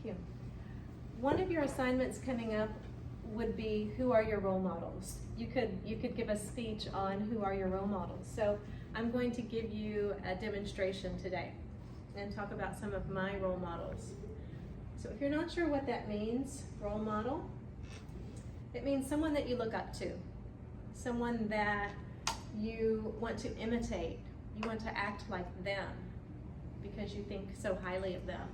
you. One of your assignments coming up would be, who are your role models? You could give a speech on who are your role models. So I'm going to give you a demonstration today and talk about some of my role models. So if you're not sure what that means, role model, it means someone that you look up to, someone that you want to imitate, you want to act like them because you think so highly of them.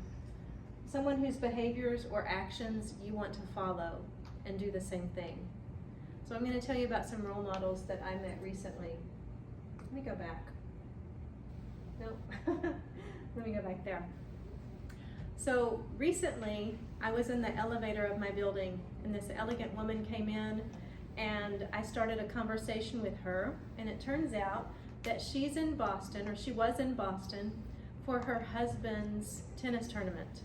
Someone whose behaviors or actions you want to follow and do the same thing. So I'm going to tell you about some role models that I met recently. Let me go back. Nope. Let me go back there. So recently, I was in the elevator of my building, and this elegant woman came in, and I started a conversation with her, and it turns out that she's in Boston, or she was in Boston, for her husband's tennis tournament.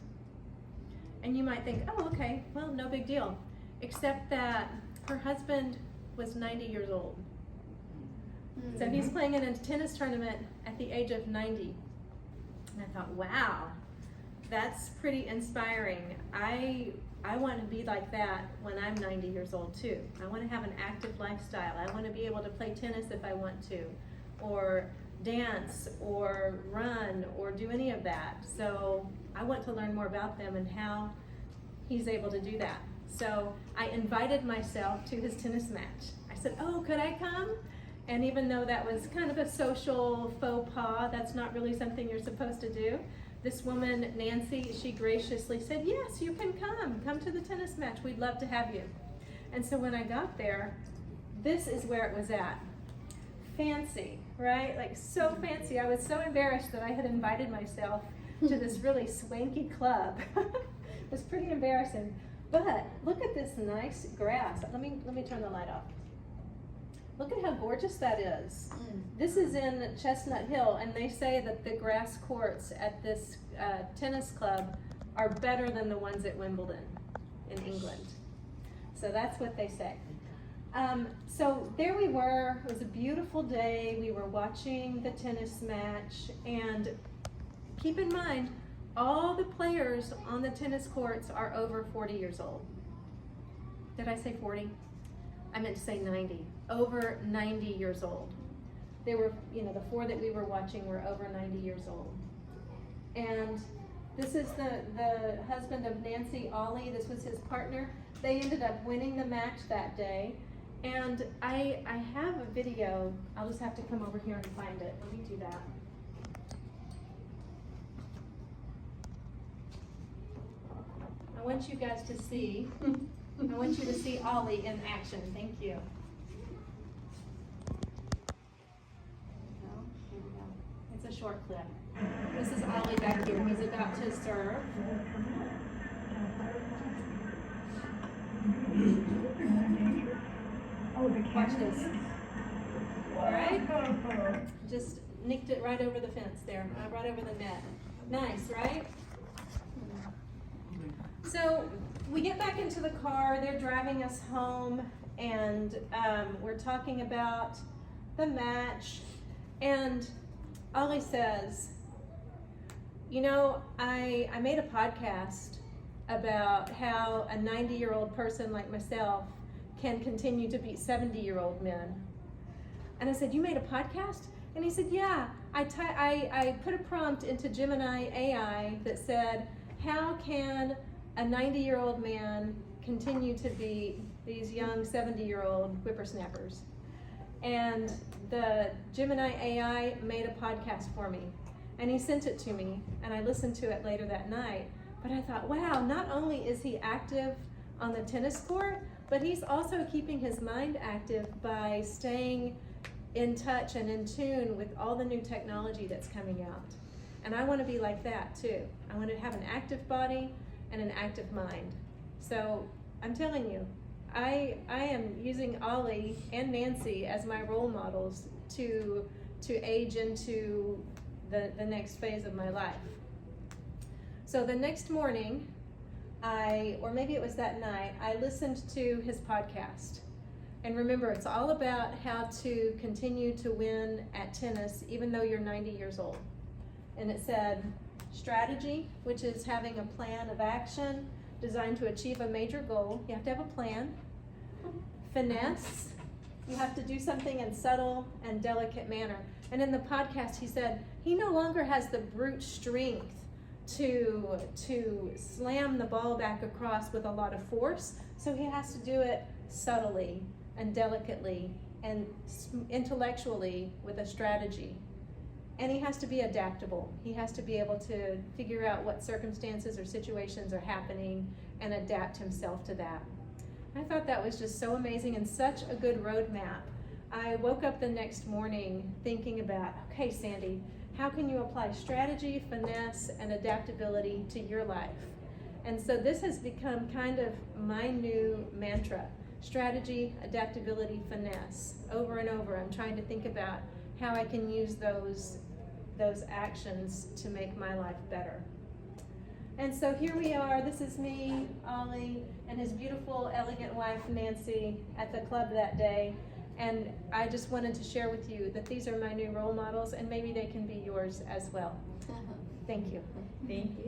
And you might think, oh, okay, well, no big deal. Except that her husband was 90 years old. Mm-hmm. So he's playing in a tennis tournament at the age of 90. And I thought, wow, that's pretty inspiring. I want to be like that when I'm 90 years old too. I want to have an active lifestyle. I want to be able to play tennis if I want to, or dance, or run, or do any of that. So I want to learn more about them and how he's able to do that. So I invited myself to his tennis match. I said, oh, could I come? And even though that was kind of a social faux pas, that's not really something you're supposed to do, this woman, Nancy, she graciously said, yes, you can come to the tennis match. We'd love to have you. And so when I got there, this is where it was at. Fancy, right? Like so fancy. I was so embarrassed that I had invited myself to this really swanky club. It was pretty embarrassing. But look at this nice grass. Let me turn the light off. Look at how gorgeous that is. This is in Chestnut Hill, and they say that the grass courts at this tennis club are better than the ones at Wimbledon in England. So that's what they say. So there we were. It was a beautiful day. We were watching the tennis match, and keep in mind, all the players on the tennis courts are over 40 years old. Did I say 40? I meant to say 90. Over 90 years old. They were, the four that we were watching were over 90 years old. And this is the husband of Nancy, Ollie. This was his partner. They ended up winning the match that day. And I have a video. I'll just have to come over here and find it. Let me do that. I want you guys to see. I want you to see Ollie in action. Thank you. Here we go. It's a short clip. This is Ollie back here. He's about to serve. Watch this. All right? Just nicked it right over the fence there, right over the net. Nice, right? So we get back into the car, they're driving us home, and we're talking about the match, and Ollie says, I made a podcast about how a 90-year-old person like myself can continue to beat 70-year-old men. And I said, you made a podcast? And he said, yeah, I put a prompt into Gemini AI that said, how can a 90-year-old man continue to beat these young 70-year-old whippersnappers? And the Gemini AI made a podcast for me, and he sent it to me, and I listened to it later that night. But I thought, wow, not only is he active on the tennis court, but he's also keeping his mind active by staying in touch and in tune with all the new technology that's coming out. And I want to be like that too. I want to have an active body and an active mind. So I'm telling you, I am using Ollie and Nancy as my role models to age into the next phase of my life. So the next morning, or maybe it was that night, I listened to his podcast. And remember, it's all about how to continue to win at tennis even though you're 90 years old. And it said, Strategy, which is having a plan of action designed to achieve a major goal. You have to have a plan. Finesse, you have to do something in subtle and delicate manner. And in the podcast, he said he no longer has the brute strength to slam the ball back across with a lot of force. So he has to do it subtly and delicately and intellectually with a strategy. And he has to be adaptable. He has to be able to figure out what circumstances or situations are happening and adapt himself to that. I thought that was just so amazing and such a good roadmap. I woke up the next morning thinking about, okay, Sandy, how can you apply strategy, finesse, and adaptability to your life? And so this has become kind of my new mantra. Strategy, adaptability, finesse. Over and over, I'm trying to think about how I can use those actions to make my life better. And so here we are. This is me, Ollie, and his beautiful, elegant wife, Nancy, at the club that day. And I just wanted to share with you that these are my new role models, and maybe they can be yours as well. Thank you. Thank you.